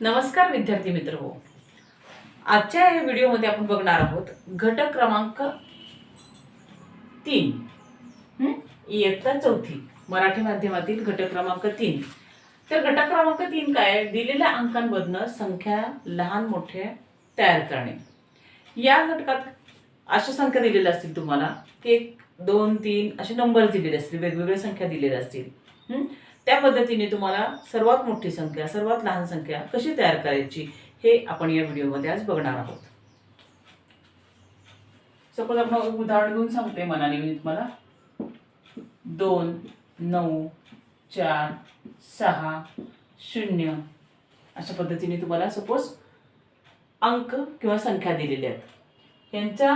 नमस्कार विद्यार्थी मित्र हो. आजच्या या व्हिडिओमध्ये आपण बघणार आहोत घटक क्रमांक 3 इयत्ता चौथी मराठी माध्यमातील घटक क्रमांक 3. तर घटक क्रमांक 3 काय? दिलेल्या अंकांमधनं संख्या लहान मोठ्या तयार करणे. या घटकात अशा संख्या दिलेल्या असतील तुम्हाला की 1 2 3 असे नंबर दिलेले असतील, वेगवेगळ्या संख्या दिलेल्या असतील. त्या पद्धतीने तुम्हाला सर्वात मोठी संख्या सर्वात लहान संख्या कशी तयार करायची हे आपण या व्हिडिओमध्ये आज बघणार आहोत. सपोज आपण उदाहरण घेऊन सांगते मनाने मी तुम्हाला 2 9 4 6 0 अशा पद्धतीने तुम्हाला सपोज अंक किंवा संख्या दिलेल्या आहेत. यांचा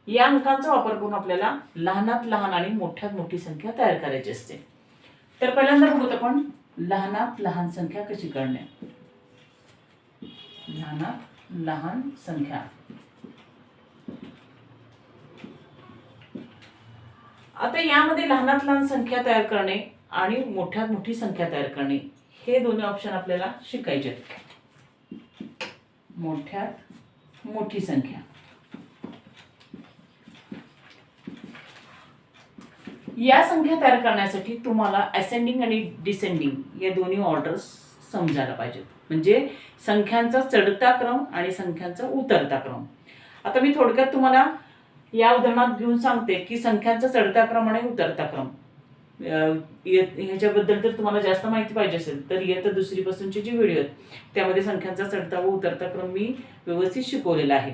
या अंकांचा वापर करून आपल्याला लहानात लहान आणि मोठ्यात मोठी संख्या तयार करायची असते. तर पहिल्यांदा बघूत आपण लहानात लहान संख्या कशी काढणे. लहानात लहान संख्या. आता यामध्ये लहानात लहान संख्या तयार करणे आणि मोठ्यात मोठी संख्या तयार करणे हे दोन्ही ऑप्शन आपल्याला शिकायचे आहेत. मोठ्यात मोठी संख्या. या संख्या तयार करण्यासाठी तुम्हाला असेंडिंग आणि डिसेंडिंग या दोन्ही ऑर्डर्स समजायला पाहिजेत. म्हणजे संख्यांचा चढता क्रम आणि संख्यांचा उतरता क्रम. आता मी थोडक्यात तुम्हाला या उदाहरणात घेऊन सांगते की संख्यांचा चढता क्रम आणि उतरता क्रम. ह्याच्याबद्दल जर तुम्हाला जास्त माहिती पाहिजे असेल तर इयत्ता दुसरी पासूनचे जे व्हिडिओ आहेत त्यामध्ये संख्यांचा चढता व उतरता क्रम मी व्यवस्थित शिकवलेला आहे.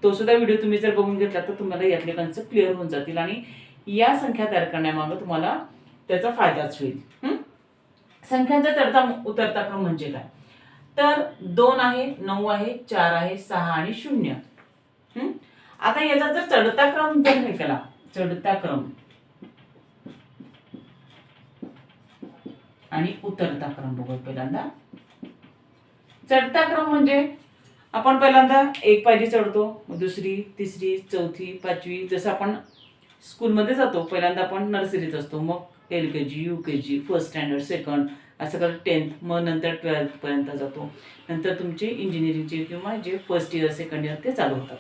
तो सुद्धा व्हिडिओ तुम्ही जर बघून घेतला तर तुम्हाला यातले कन्सेप्ट क्लिअर होऊन जातील आणि या संख्या तयार करण्यामागे तुम्हाला त्याचा फायदाच होईल. संख्यांचा चढता उतरता क्रम म्हणजे काय? तर 2 आहे, 9 आहे, 4 आहे, 6 आणि 0. आता याचा जर चढता क्रम जर हे केला, चढता क्रम आणि उतरता क्रम बघू. पहिल्यांदा चढता क्रम म्हणजे आपण पहिल्यांदा एक पायरी चढतो, दुसरी, तिसरी, चौथी, पाचवी. जसं आपण स्कूलमध्ये जातो पहिल्यांदा आपण नर्सरीत असतो, मग LKG UKG first standard second असं करत 10th, मग नंतर 12th पर्यंत जातो. नंतर तुमचे इंजिनिअरिंगचे किंवा जे फर्स्ट इयर सेकंड इयर ते चालू होतात.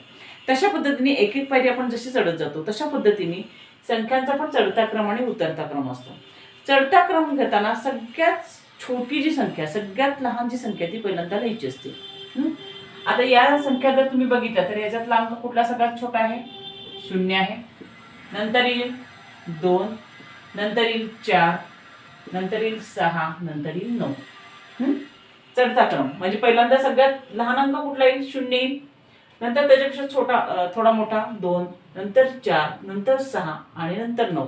तशा पद्धतीने एक एक पायरी आपण जशी चढत जातो तशा पद्धतीने संख्यांचा पण चढता क्रम आणि उतरता क्रम असतो. चढता क्रम घेताना सगळ्यात छोटी जी संख्या सगळ्यात लहान जी संख्या ती पहिल्यांदा लिहायची असते. आता या संख्या जर तुम्ही बघितल्या तर याच्यातला अंक कुठला सगळ्यात छोटा आहे? 0 आहे. नंतर येईल 2, नंतर येईल 4, नंतर येईल 6, नंतर येईल 9. चढता क्रम म्हणजे पहिल्यांदा सगळ्यात लहान अंक कुठला येईल? 0 येईल. नंतर त्याच्यापेक्षा छोटा थोडा मोठा 2, नंतर 4, नंतर 6 आणि नंतर 9.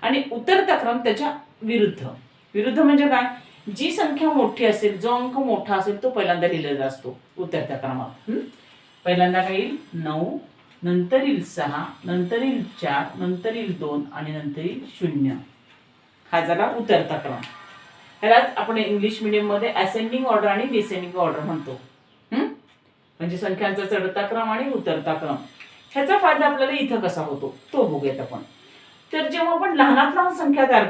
आणि उतरता क्रम त्याच्या विरुद्ध. विरुद्ध म्हणजे काय? जी संख्या मोठी असेल, जो अंक मोठा असेल तो पहिल्यांदा लिहिलेला असतो उतरत्या क्रमात. पहिल्यांदा काय येईल? 9, नंतर येईल 6, नंतर येईल 4, नंतर येईल 2 आणि नंतर येईल 0. हा झाला उतरता क्रम. ह्यालाच आपण इंग्लिश मीडियममध्ये असेंडिंग ऑर्डर आणि डिसेंडिंग ऑर्डर म्हणतो. म्हणजे संख्यांचा चढता क्रम आणि उतरता क्रम. ह्याचा फायदा आपल्याला इथं कसा होतो तो बघूयात आपण. तर जेव्हा आपण लहानात लहान संख्या तयार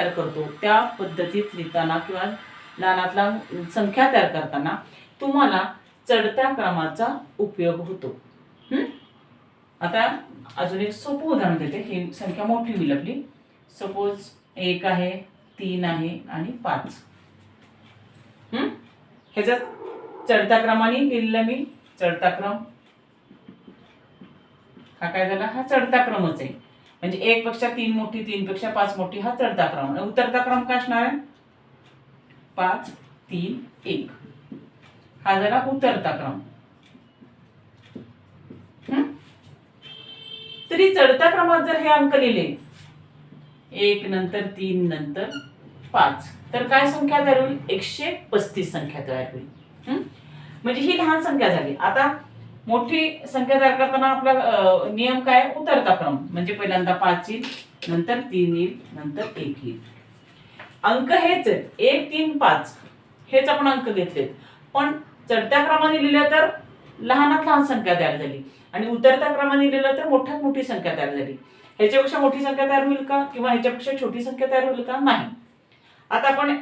करतो, त्या पद्धतीत लिहिताना किंवा लहानात लहान संख्या तयार करताना तुम्हाला चढत्या क्रमाचा उपयोग होतो. आता अजून एक सोपं उदाहरण देते. ही संख्या मोठी होईल आपली. सपोज 1 आहे, 3 आहे आणि 5. ह्याचा चढत्या क्रमाने लिहिलेला मी चढता क्रम. हा काय झाला? हा चढता क्रमच आहे. म्हणजे 1 पेक्षा 3 मोठी, 3 पेक्षा 5 मोठी हा चढता क्रम. उतरता क्रम काय असणार आहे? 5 3 1. हा झाला उतरता क्रम. तरी चढता क्रमात जर हे अंक लिहिले 1 नंतर 3 नंतर 5 तर काय संख्या तयार होईल? 135 संख्या तयार होईल. म्हणजे ही लहान संख्या झाली. आता मोठी संख्या तयार करताना आपला नियम काय? उतरता क्रम. म्हणजे पहिल्यांदा 5 येईल, नंतर 3 येईल, नंतर 1 येईल. अंक हेच आहेत 1 3 5 हेच आपण अंक घेतलेत. पण चढत्या क्रमाने लिहिलं तर लहानात लहान संख्या तयार झाली आणि उतरत्या क्रमाने लिहिलं तर मोठ्यात मोठी संख्या तयार झाली. ह्याच्यापेक्षा मोठी संख्या तयार होईल का? किंवा ह्याच्यापेक्षा छोटी संख्या तयार होईल का? नाही. आता आपण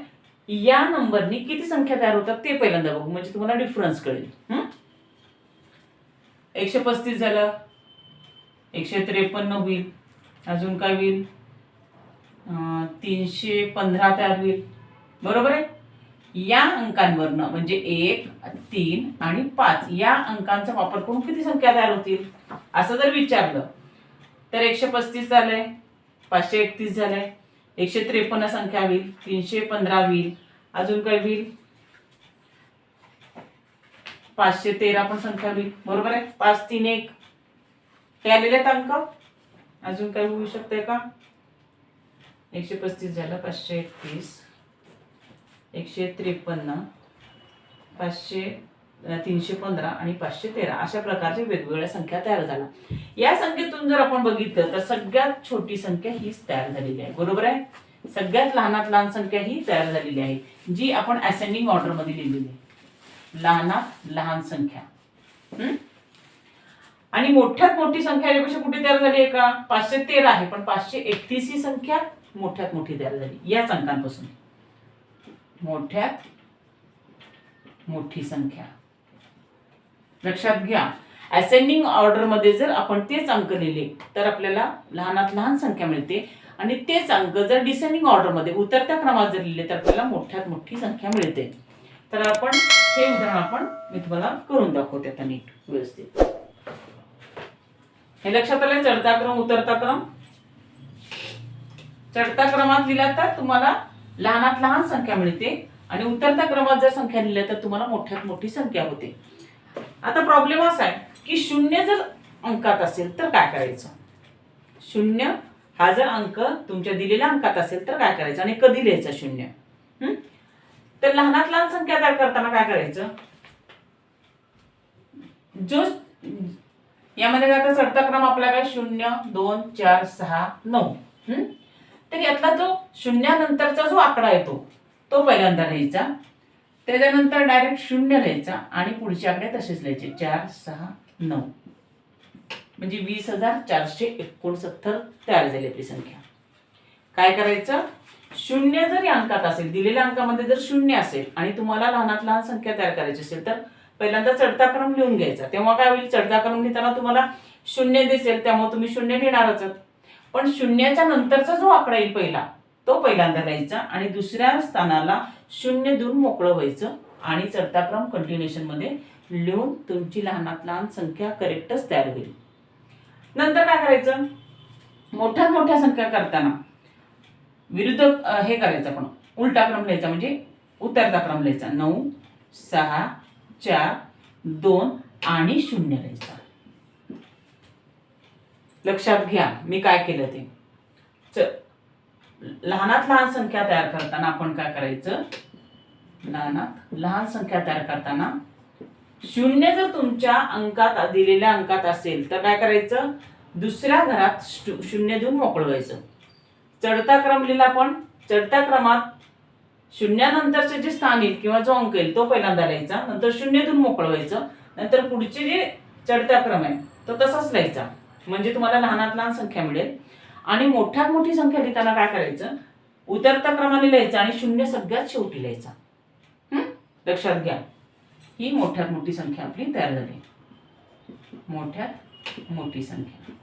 या नंबरनी किती संख्या तयार होतात ते पहिल्यांदा बघू, म्हणजे तुम्हाला डिफरन्स कळेल. 135 झालं, 153 होईल, अजून काय होईल, 315 तयार होईल. बरोबर आहे. या अंकांवरनं म्हणजे 1, 3 आणि 5 या अंकांचा वापर करून किती संख्या तयार होतील असं जर विचारलं तर 135 झालंय, 531 झालंय, 153 संख्या होईल, 315 होईल, अजून काय होईल, 513 पण संख्या होईल. बरोबर आहे. 5, 3, 1 हे आलेले आहेत अंक. अजून काय होऊ शकतंय का, 135 झालं, 531, 153, 315 आणि 513 अशा प्रकारच्या वेगवेगळ्या संख्या तयार झाल्या. या संख्येतून जर आपण बघितलं तर सगळ्यात छोटी संख्या हीच तयार झालेली आहे. बरोबर आहे. सगळ्यात लहानात लहान संख्या ही तयार झालेली आहे, जी आपण असेंडिंग ऑर्डर मध्ये लिहिलेली आहे. लहानात लहान संख्या. आणि मोठ्यात मोठी संख्या यापेक्षा कुठे तयार झाली आहे का, 513 आहे, पण 531 ही संख्या मोठ्यात मोठी तयार झाली याच अंकांपासून. मोठ्यात मोठी संख्या लक्षात घ्या. असेंडिंग ऑर्डर मध्ये जर आपण तेच अंक लिहिले तर आपल्याला लहानात लहान संख्या मिळते, आणि तेच अंक जर डिसेंडिंग ऑर्डर मध्ये उतरत्या क्रमात जर लिहिले तर आपल्याला मोठ्यात मोठी संख्या मिळते. तर आपण हे उदाहरण मी तुम्हाला करून दाखवते आता नीट व्यवस्थित. हे लक्षात आलं. चढता क्रम उतरता क्रम. चढता क्रमात लिहिला तर तुम्हाला लहानात लहान संख्या मिळते, आणि उतरत्या क्रमात जर संख्या लिहिल्या तर तुम्हाला मोठ्यात मोठी संख्या होते. आता प्रॉब्लेम असा आहे की 0 जर अंकात असेल तर काय करायचं. 0 हा जर अंक तुमच्या दिलेल्या अंकात असेल तर काय करायचं, आणि कधी लिहायचं 0. तर लहानात लहान संख्या तयार करताना काय करायचं, जो यामध्ये काय आता चढता क्रम आपला काय 0, 2, 4, 6, 9. तर यातला जो 0 नंतरचा जो आकडा येतो तो पहिल्यांदा लिहायचा, त्याच्यानंतर डायरेक्ट 0 लिहायचा, आणि पुढचे आकडे तसेच लिहायचे 4, 6, 9. म्हणजे 20,469 तयार झाली आपली संख्या. काय करायचं, 0 जर या अंकात असेल, दिलेल्या अंकामध्ये जर 0 असेल आणि तुम्हाला लहानात लहान संख्या तयार करायची असेल तर पहिल्यांदा चढता क्रम लिहून घ्यायचा. तेव्हा काय होईल, चढता क्रम लिहिताना तुम्हाला 0 दिसेल, त्यामुळे तुम्ही 0 लिहिणारच. पण 0च्या नंतरचा जो आकडा येईल पहिला तो पहिल्यांदा लिहायचा, आणि दुसऱ्या स्थानाला 0 देऊन मोकळं व्हायचं, आणि चढता क्रम कंटिन्युएशन मध्ये लिहून तुमची लहानात लहान संख्या करेक्टच तयार होईल. नंतर काय करायचं, मोठ्यात मोठ्या संख्या करताना विरुद्ध हे करायचं, आपण उलटा क्रम लिहायचा, म्हणजे उतरता क्रम लिहायचा. 9, 6, 4, 2 आणि 0 लिहायचा. लक्षात घ्या मी काय केलं ते. लहानात लहान संख्या तयार करताना आपण काय करायचं, लहानात लहान संख्या तयार करताना 0 जर तुमच्या अंकात दिलेल्या अंकात असेल तर काय करायचं, दुसऱ्या घरात 0 देऊन मोकळं व्हायचं. चढता क्रम लिहिला, पण चढत्या क्रमात 0 नंतरचे जे स्थान येईल किंवा जो अंक येईल तो पहिल्यांदा लिहायचा, नंतर 0 देऊन मोकळं व्हायचं, नंतर पुढचे जे चढता क्रम आहे तो तसाच लिहायचा, म्हणजे तुम्हाला लहानात लहान संख्या मिळेल. आणि मोठ्यात मोठी संख्या लिहिताना काय करायचं, उतरता क्रमाने लिहायचं आणि 0 सगळ्यात शेवटी लिहायचा. लक्षात घ्या, ही मोठ्यात मोठी संख्या आपली तयार झाली. मोठ्यात मोठी संख्या.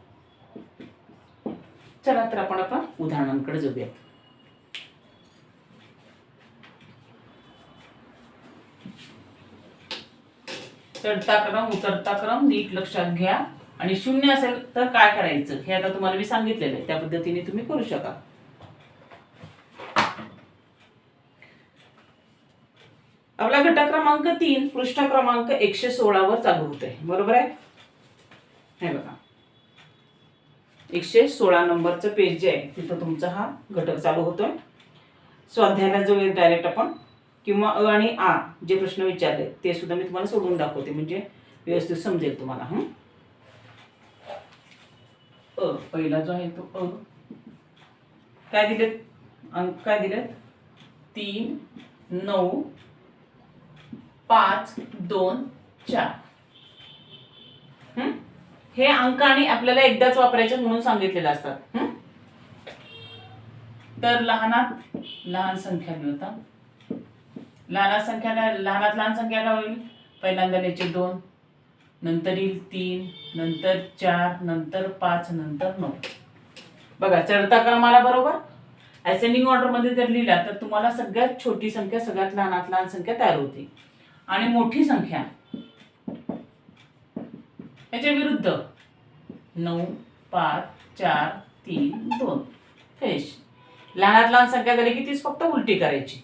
चला तर आपण उदाहरणांकडे जाऊयात. चढता क्रम उतरता क्रम नीट लक्षात घ्या. आणि 0 असेल तर काय करायचं हे आता तुम्हाला मी सांगितलेलं आहे, त्या पद्धतीने तुम्ही करू शका. आपला घटक क्रमांक 3 पृष्ठ क्रमांक 116 वर चालू होतोय. बरोबर आहे. हे बघा 116 नंबरचं पेज जे आहे तिथं तुमचा हा घटक चालू होतोय. स्वाध्यायाला जो डायरेक्ट आपण किंवा अ आणि आ जे प्रश्न विचारले ते सुद्धा मी तुम्हाला सोडून दाखवते, म्हणजे व्यवस्थित समजेल तुम्हाला. पहिला जो आहे तो अ. काय दिलेत अंक, काय दिलेत 3, 9, 5, 2, 4. हे अंक आणि आपल्याला एकदाच वापरायचे म्हणून सांगितलेले असतात. तर लहानात लहान संख्या लिहिता लहानात संख्या काय, लहानात लहान संख्या काय होईल, पहिल्यांदा लिहायचे 2, नंतर येईल 3, नंतर 4, नंतर 5, नंतर 9. बघा चढता क्रमाला बरोबर असेंडिंग ऑर्डर मध्ये जर लिहिला तर तुम्हाला सगळ्यात छोटी संख्या सगळ्यात लहानात लहान संख्या तयार होते आणि मोठी संख्या याच्या विरुद्ध 9, 5, 4, 3, 2 फेश. लहानात लहान संख्या झाली की तीच फक्त उलटी करायची,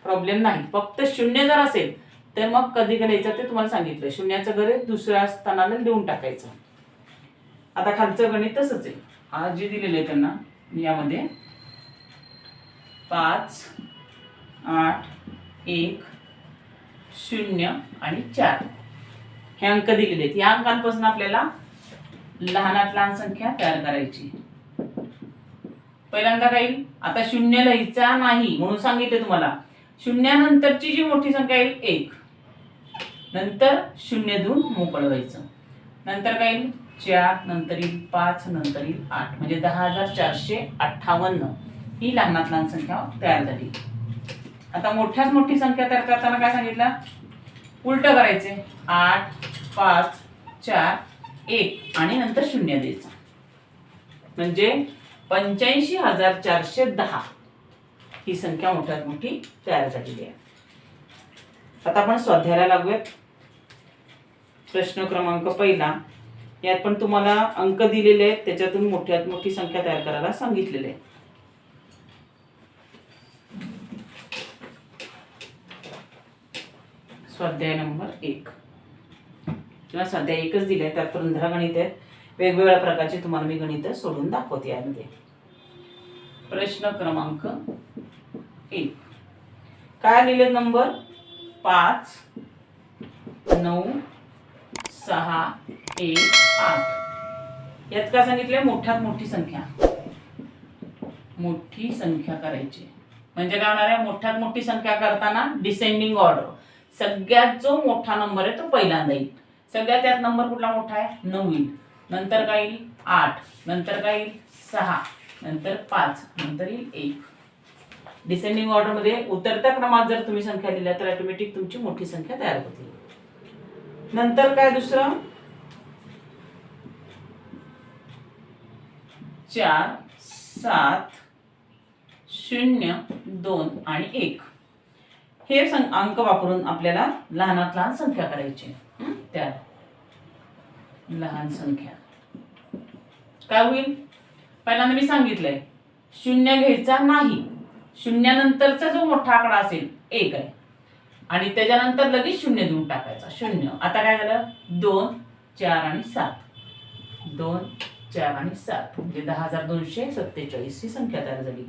प्रॉब्लेम नाही. फक्त शून्य जर असेल तर मग कधी करायचं ते तुम्हाला सांगितलं, शून्याचं घर दुसऱ्या स्थानाला लिहून टाकायचं. आता खालचं गणित तसंच आहे. आज जे दिलेलं आहे त्यांना यामध्ये 5, 8, 1, 0 आणि 4 हे अंक दिलेले आहेत. या अंकांपासून आपल्याला लहानात लहान संख्या तयार करायची. पहिल्यांदा काय येईल, आता शून्य लिहायचा नाही म्हणून सांगितले तुम्हाला. शून्यानंतरची जी मोठी संख्या येईल 1, नंतर 0 देऊन मोकळं व्हायचं. नंतर काय येईल 4, नंतर येईल 5, नंतर येईल 8, म्हणजे 10,458 ही लहानात लहान संख्या तयार झाली. आता मोठ्यात मोठी संख्या तयार करताना काय सांगितलं, उलट करायचे. 8, 5, 4, 1 आणि नंतर 0 द्यायचं, म्हणजे 85,410 ही संख्या मोठ्यात मोठी तयार झालेली आहे. आता आपण स्वाध्यायाला लागूयात. प्रश्न क्रमांक पहिला, यात पण तुम्हाला अंक दिलेले आहेत, त्याच्यातून मोठ्यात मोठी संख्या तयार करायला सांगितलेले आहे. स्वाध्याय नंबर 1 किंवा स्वाध्याय 1च दिले, त्यात 15 गणित आहेत. वेगवेगळ्या प्रकारचे तुम्हाला मी गणित सोडून दाखवते यामध्ये. प्रश्न क्रमांक 1 काय लिहिले, नंबर 5, 9, 6, 1, 8. यात काय सांगितलंय, मोठ्यात मोठी संख्या, मोठी संख्या करायची. म्हणजे काय होणार आहे, मोठ्यात मोठी संख्या करताना डिसेंडिंग ऑर्डर, सगळ्यात जो मोठा नंबर आहे तो पहिल्यांदा येईल. सगळ्यात त्यात नंबर कुठला मोठा आहे, 9 येईल. नंतर काय येईल 8, नंतर काय येईल 6, नंतर 5, नंतर येईल 1. डिसेंडिंग ऑर्डर मध्ये उतरत्या क्रमात जर तुम्ही संख्या लिहिल्या तर ऑटोमॅटिक तुमची मोठी संख्या तयार होते. नंतर काय दुसरं 4, 7, 0, 2 आणि 1 हे अंक वापरून आपल्याला लहानात लहान संख्या करायची. त्या लहान संख्या काय होईल, पहिल्यांदा मी सांगितलंय शून्य घ्यायचा नाही. शून्यानंतरचा जो मोठा आकडा असेल 1 आहे आणि त्याच्यानंतर लगेच 0 देऊन टाकायचा 0. आता काय झालं 2, 4 आणि 7, 2, 4 आणि 7 म्हणजे 10,247 ही संख्या तयार झाली.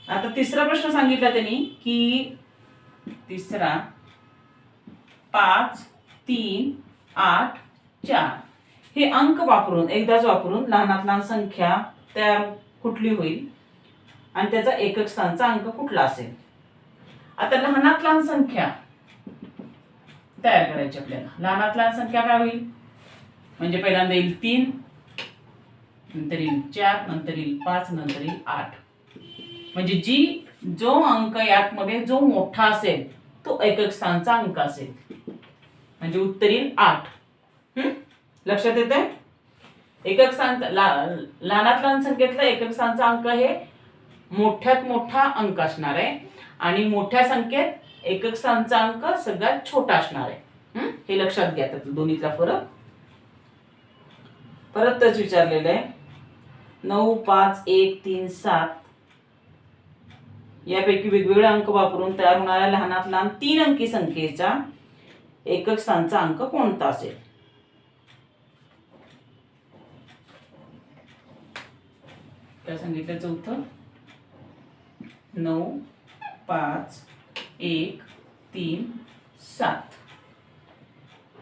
आता तिसरा प्रश्न सांगितला त्यांनी की तिसरा 5, 3, 8, 4 हे अंक वापरून एकदाच वापरून लहानात लहान संख्या तयार कुठली होईल आणि त्याचा एकक स्थानचा अंक कुठला असेल. आता लहानात लहान संख्या तयार करायची आपल्याला. लहानात लहान संख्या काय होईल, म्हणजे पहिल्यांदा येईल 3, नंतर येईल 4, नंतर येईल 5, नंतर येईल 8. म्हणजे जो अंक यामध्ये जो मोठा असेल तो एकक स्थानचा अंक असेल, म्हणजे उत्तर येईल 8. लक्षात येतंय, एकक स्थान लहानात लहान संख्येतला एकक स्थानचा अंक हे मोठ्यात मोठा अंक असणार आहे आणि मोठ्या संख्येत एकक स्थानचा अंक सगळ्यात छोटा असणार आहे. हे लक्षात घ्या. तर दोन्हीतला फरक परतच विचारलेलं आहे. 9, 5, 1, 3, 7 यापैकी वेगवेगळे अंक वापरून तयार होणाऱ्या लहानात लहान 3 अंकी संख्येचा एकक स्थानचा अंक कोणता असेल. काय सांगितलं चौथं 9, 5, 1, 3, 7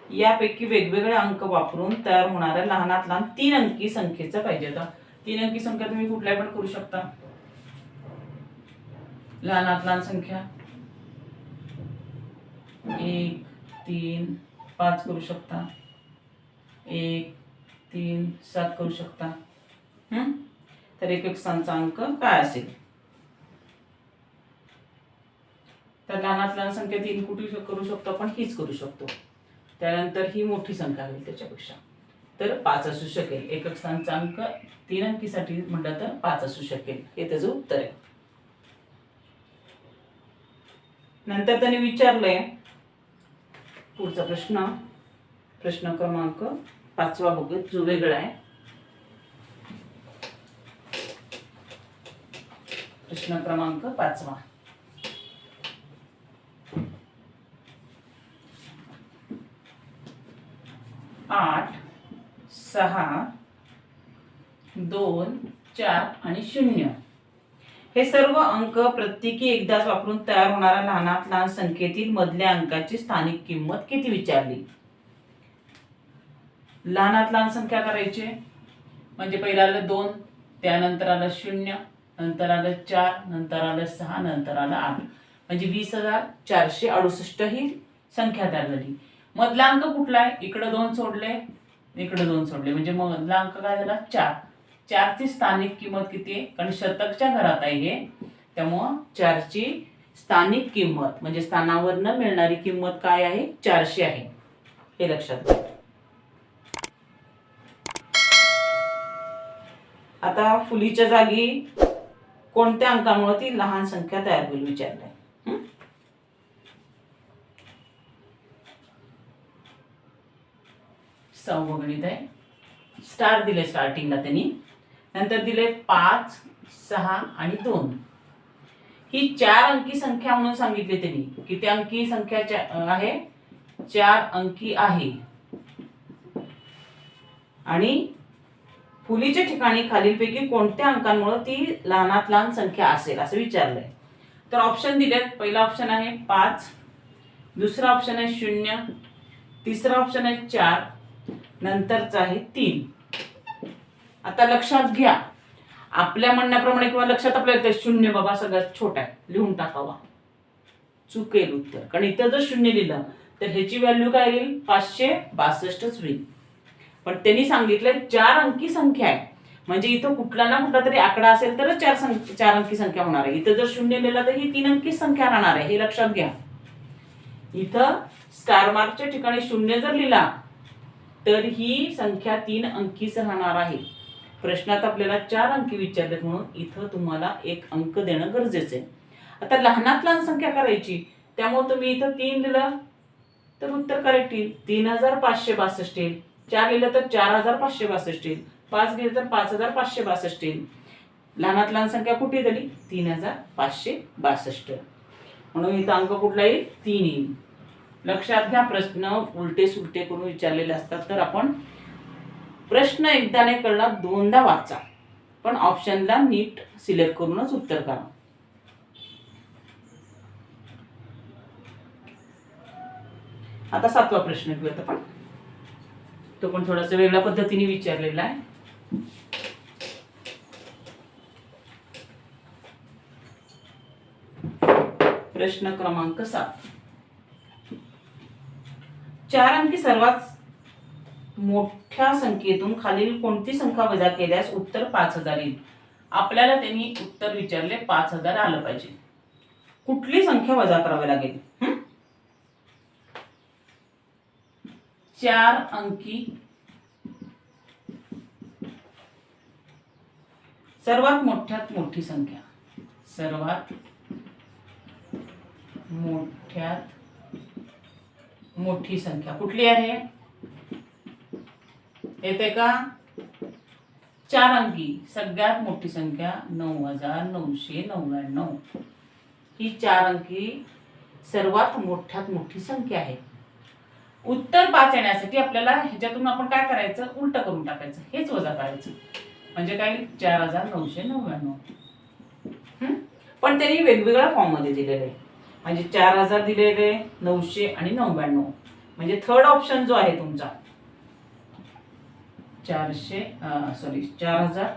यापैकी वेगवेगळे अंक वापरून तयार होणाऱ्या लहानात लहान 3 अंकी संख्येचा पाहिजे. आता 3 अंकी संख्या तुम्ही कुठल्याही पण करू शकता. लहानात लहान संख्या 1, 3, 5 करू शकता, 1, 3, 7 करू शकता. तर एकक स्थानचा अंक काय असेल. तर लहानात लहान संख्या 3 कुठे करू शकतो आपण, हीच करू शकतो. त्यानंतर ही मोठी संख्या होईल त्याच्यापेक्षा, तर 5 असू शकेल. एकक स्थानचा अंक 3 अंकीसाठी म्हटलं तर 5 असू शकेल. हे त्याचं उत्तर आहे. नंतर त्याने विचारलंय पुढचा प्रश्न, प्रश्न क्रमांक 5 बघूया, जो वेगळा आहे. प्रश्न क्रमांक 5. 8, 6, 2, 4 आणि 0 हे सर्व अंक प्रत्येकी एकदाच वापरून तयार होणाऱ्या लहानात लहान संख्येतील मधल्या अंकाची स्थानिक किंमत किती विचारली. लहानात लहान संख्या करायची म्हणजे पहिला आलं 2, त्यानंतर आलं 0, नंतर आलं 4, नंतर आलं 6, नंतर आलं 8, म्हणजे 20,468 ही संख्या तयार झाली. मधला अंक कुठला आहे, इकडे 2 सोडले, इकडे 2 सोडले, म्हणजे मधला अंक काय झाला 4. 4 ची स्थानिक किंमत किती आहे, कारण शतकच्या घरात आहे हे, त्यामुळं 4 ची स्थानिक किंमत म्हणजे स्थानावरनं मिळणारी किंमत काय आहे, 400 आहे. हे लक्षात घ्या. आता फुलीच्या जागी कोणत्या अंकामुळे ती लहान संख्या तयार होईल विचारलंय. 6 गणित आहे. स्टार दिले स्टार्टिंगला त्यांनी, नंतर दिले 5, 6 आणि 2. ही 4 अंकी संख्या म्हणून सांगितली त्यांनी. किती अंकी संख्या आहे, 4 अंकी आहे. आणि फुलीच्या ठिकाणी खालीलपैकी कोणत्या अंकांमुळे ती लहानात लहान संख्या असेल असं विचारलंय. तर ऑप्शन दिलेत. पहिला ऑप्शन आहे 5, दुसरा ऑप्शन आहे 0, तिसरा ऑप्शन आहे 4, नंतरचा आहे 3. आता लक्षात घ्या, आपल्या म्हणण्याप्रमाणे किंवा लक्षात आपल्याला ते 0 बाबा सगळ्यात छोटा आहे, लिहून टाकावा, चुकेल उत्तर. कारण इथं जर 0 लिहिलं तर ह्याची व्हॅल्यू काय येईल, 562च होईल. पण त्यांनी सांगितलं 4 अंकी संख्या आहे, म्हणजे इथं कुठला ना कुठला तरी आकडा असेल तरच 4 अंकी संख्या होणार आहे. इथं जर 0 लिहिलं तर ही 3 अंकी संख्या राहणार आहे, हे लक्षात घ्या. इथं स्टार मार्कच्या ठिकाणी 0 जर लिहिला तर ही संख्या 3 अंकीच राहणार आहे. प्रश्नात आपल्याला 4 अंकी विचारलेत म्हणून इथं तुम्हाला 1 अंक देणं गरजेचं आहे. आता लहानात लहान संख्या करायची, त्यामुळे तुम्ही इथं 3 लिहिलं तर उत्तर करेक्ट येईल, 3562 येईल. 4 लिहिलं तर 4562 येईल. 5 लिहिलं तर 5562 येईल. लहानात लहान संख्या कुठे झाली, 3562. म्हणून इथं अंक कुठला येईल, 3 येईल. लक्षात घ्या, प्रश्न उलटे सुलटे करून विचारलेले असतात, तर आपण प्रश्न एकदा नाही कळला 2दा वाचा, पण ऑप्शनला नीट सिलेक्ट करूनच उत्तर करा. आता 7वा प्रश्न घेऊयात आपण. तो पण थोडासा वेगळ्या पद्धतीने विचारलेला आहे. प्रश्न क्रमांक 7. 4 अंकी सर्वात मोठ्या संख्येतून खालील कोणती संख्या वजा केल्यास उत्तर 5000 येईल. आपल्याला त्यांनी उत्तर विचारले 5000 आलं पाहिजे. कुठली संख्या वजा करावी लागेल, 4 अंकी सर्वात मोठ्यात मोठी संख्या, सर्वात मोठ्यात मोठी संख्या कुठली आहे, येते का, 4 अंकी सगळ्यात मोठी संख्या 9999. ही 4 अंकी सर्वात मोठ्यात मोठी संख्या आहे. उत्तर 5 येण्यासाठी आपल्याला ह्याच्यातून आपण काय करायचं, उलट करून टाकायचं, हेच वजा करायचं, म्हणजे काय 4999. पण त्यांनी वेगवेगळ्या फॉर्म मध्ये दिलेले आहे, म्हणजे 4000 दिलेले, 900 आणि 99. म्हणजे थर्ड ऑप्शन जो आहे तुमचा 4000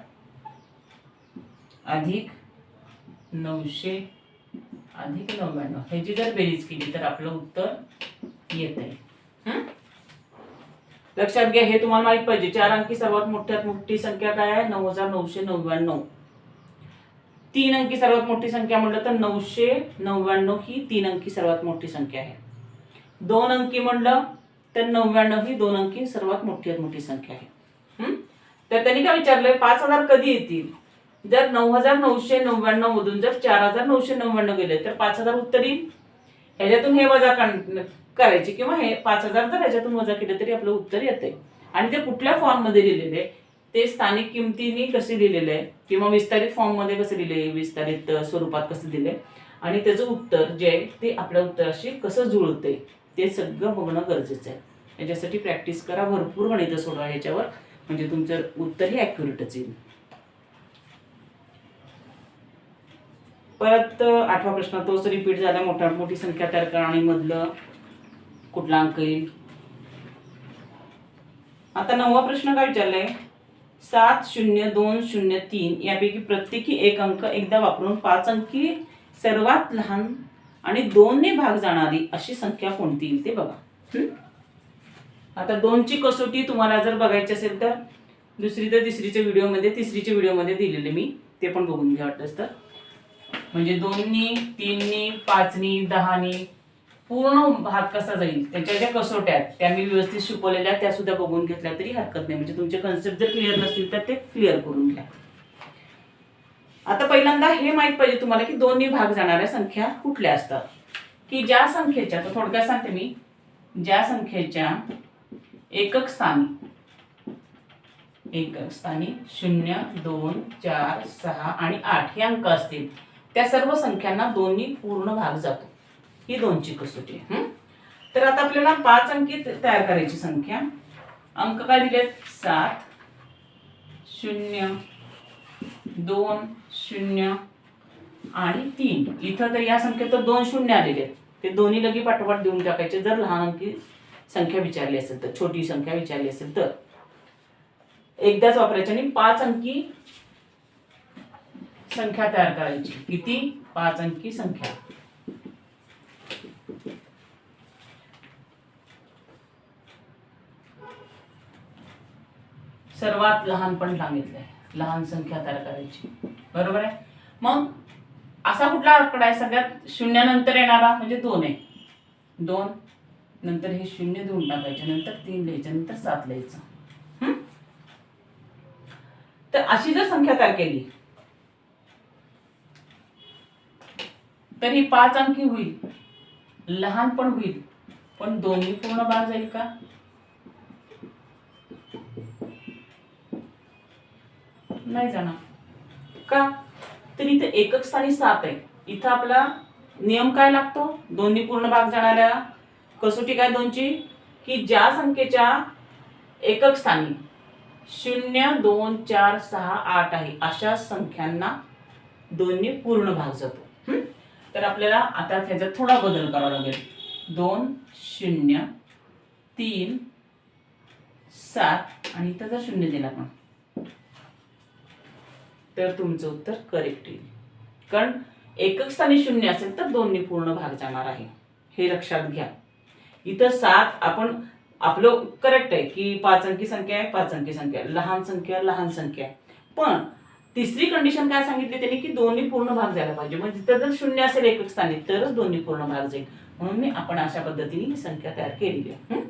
अधिक 900 अधिक 99 ह्याची जर बेरीज केली तर आपलं उत्तर येत आहे. लक्षात घ्या, हे तुम्हाला माहित पाहिजे. 4 अंकी सर्वात मोठ्यात मोठी संख्या काय आहे, 9999. तीन अंकी सर्वात मोठी संख्या म्हटलं तर 999 ही 3 अंकी सर्वात मोठी संख्या आहे. 2 अंकी म्हटलं तर 99 ही 2 अंकी सर्वात मोठी संख्या आहे. तर त्यांनी काय विचारलंय 5000 कधी येतील. जर 9999 मधून जर 4999 गेले तर 5000 उत्तर येईल. ह्याच्यातून हे वजा करायचे किंवा हे 5000 जर ह्याच्यातून वजा केले तरी आपलं उत्तर येते. आणि ते कुठल्या फॉर्म मध्ये लिहिलेले ते स्थानिक किमतीने कसे लिहिलेले आहे किंवा विस्तारित फॉर्म मध्ये कसे लिहिले, विस्तारित स्वरूपात कसं दिले आणि त्याचं उत्तर जे आहे ते आपल्या उत्तराशी कसं जुळते ते सगळं बघणं गरजेचं आहे. याच्यासाठी प्रॅक्टिस करा, भरपूर गणितं सोडवा ह्याच्यावर, म्हणजे तुमचं उत्तरही ॲक्युरेटच येईल. परत 8वा प्रश्न तोच रिपीट झाला. मोठी संख्या तयार करा आणि मधलं कुठला अंक येईल. आता 9वा प्रश्न काय विचारलाय 70203 यापैकी प्रत्येकी एक अंक एकदा वापरून 5 अंकी सर्वात लहान आणि 2 ने भाग जाणारी अशी संख्या कोणती येईल ते बघा. आता 2 ची कसोटी तुम्हाला जर बघायची असेल तर दुसरी तर तिसरीच्या व्हिडिओमध्ये दिलेले मी, ते पण बघून घ्या वाटलंच तर. म्हणजे 2 नी 3 नी 5 नी 10 नी पूर्ण भाग कसा जाईल त्याच्या ज्या कसोट्या आहेत त्या मी व्यवस्थित शिकवलेल्या त्या सुद्धा बघून घेतल्या तरी हरकत नाही. म्हणजे तुमचे कन्सेप्ट जर क्लिअर नसतील तर ते क्लिअर करून घ्या. आता पहिल्यांदा हे माहित पाहिजे तुम्हाला की 2 नी भाग जाणाऱ्या संख्या कुठल्या असतात. की ज्या संख्येच्या, तर थोडक्यात सांगते मी, ज्या संख्येच्या एकक स्थानी 0, 2, 4, 6 आणि 8 हे अंक असतील त्या सर्व संख्यांना 2 नी पूर्ण भाग जातो. ही 2 ची कसोटी आहे. तर आता आपल्याला 5 अंकी तयार करायची संख्या. अंक काय दिलेत 7, 0, 2, 0 आणि 3. इथं तर या संख्येत 2 शून्य आलेले आहेत, ते दोन्ही लगी पाठोपाठ देऊन टाकायचे जर लहान अंकी संख्या विचारली असेल तर, छोटी संख्या विचारली असेल तर एकदाच वापरायची आणि 5 अंकी संख्या तयार करायची. किती? 5 अंकी संख्या. सर्वात लहान पण सांगितलंय, लहान संख्या तयार करायची, बरोबर आहे. मग असा कुठला आकडा आहे सगळ्यात शून्यानंतर येणारा, म्हणजे 2 आहे. 2 नंतर हे 0 देऊन टाकायचे, नंतर 3 लिहायचं, नंतर 7 लिहायचं. तर अशी जर संख्या तयार केली तर ही 5 अंकी होईल, लहान पण होईल, पण दोन्ही पूर्ण भाग जाईल का? नाही जाणार. का? तर इथे एकक स्थानी 7 आहे. इथं आपला नियम काय लागतो दोन्ही पूर्ण भाग जाणाऱ्या कसोटी काय 2 ची, की ज्या संख्येच्या एकक स्थानी 0, 2, 4, 6, 8 आहे अशा संख्यांना दोन्ही पूर्ण भाग जातो. तर आपल्याला आता ह्याच्यात थोडा बदल करावा लागेल. 2, 0, 3, 7 आणि इथं जर 0 दिला आपण तर तुमचं उत्तर करेक्ट येईल. कारण एकक स्थानी 0 असेल तर दोन्ही पूर्ण भाग जाणार आहे, हे लक्षात घ्या. इथं 7 आपण आपलं करेक्ट आहे की 5 अंकी संख्या आहे, 5 अंकी संख्या आहे, लहान संख्या आहे. पण तिसरी कंडिशन काय सांगितली त्यांनी की दोन्ही पूर्ण भाग जायला पाहिजे. म्हणजे तिथं जर 0 असेल एकक स्थानी तरच दोन्ही पूर्ण भाग जाईल. म्हणून आपण अशा पद्धतीने ही संख्या तयार केलेली आहे.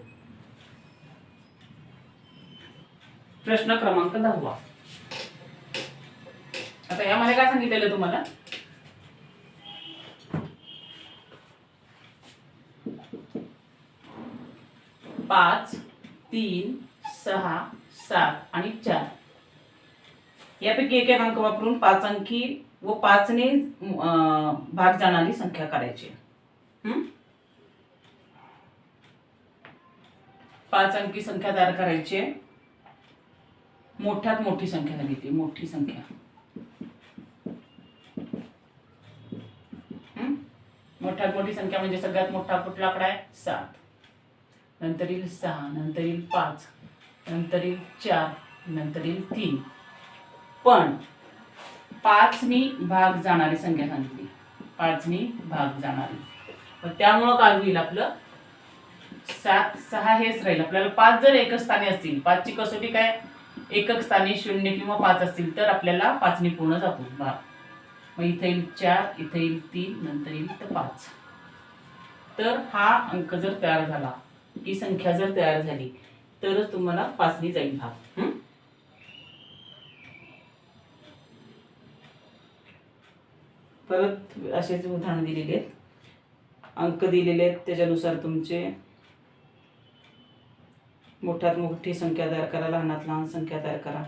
प्रश्न क्रमांक 10. आता यामध्ये काय सांगितलेलं तुम्हाला, पाच, 3, 6, 7 आणि 4 यापैकी एक अंक वापरून 5 अंकी व 5 ने भाग जाणारी संख्या करायची. 5 अंकी संख्या तयार करायची. मोठ्यात मोठी संख्या सांगितली, मोठी संख्या. मोठ्यात मोठी संख्या म्हणजे सगळ्यात मोठा कुठला आकडा आहे 7, नंतर येईल 6, नंतर येईल 5, नंतर येईल 4, नंतर येईल 3. पण 5 नी भाग जाणारी संख्या सांगितली, 5 नी भाग जाणारी. त्यामुळं काय होईल आपलं 7, 6 हेच राहील. आपल्याला 5 जर एकक स्थानी असतील, 5 ची कसोटी काय एकक स्थानी 0 किंवा 5 असतील तर आपल्याला 5 नी पूर्ण जातो भाग. मग इथे येईल 4, इथे येईल 3, नंतर येईल 5. तर हा अंक जर तयार झाला, ही संख्या जर तयार झाली, तरच तुम्हाला 5 ने जाईल भाग. परत असेच उदाहरण दिलेले आहेत, अंक दिलेले आहेत, त्याच्यानुसार तुमचे मोठ्यात मोठी संख्या तयार करा, लहानात लहान संख्या तयार करा.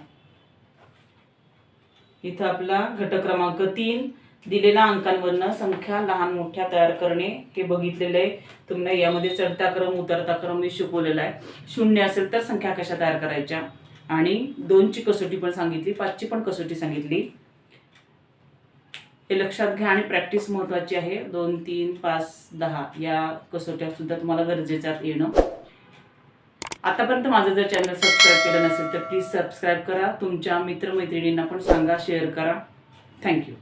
इथं आपला घटक क्रमांक 3 दिलेल्या अंकांवरनं संख्या लहान मोठ्या तयार करणे हे बघितलेलं आहे. तुम्हाला यामध्ये चढता क्रम उतरता क्रम मी शिकवलेला आहे. 0 असेल तर संख्या कशा तयार करायच्या, आणि 2ची कसोटी पण सांगितली, 5ची पण कसोटी सांगितली. हे लक्षात घ्या आणि प्रॅक्टिस महत्त्वाची आहे. 2, 3, 5, 10 या कसोट्या सुद्धा तुम्हाला गरजेचं येणं. आतापर्यंत माझं जर चॅनल सबस्क्राईब केलं नसेल तर प्लीज सबस्क्राईब करा. तुमच्या मित्रमैत्रिणींना पण सांगा, शेअर करा. थँक्यू.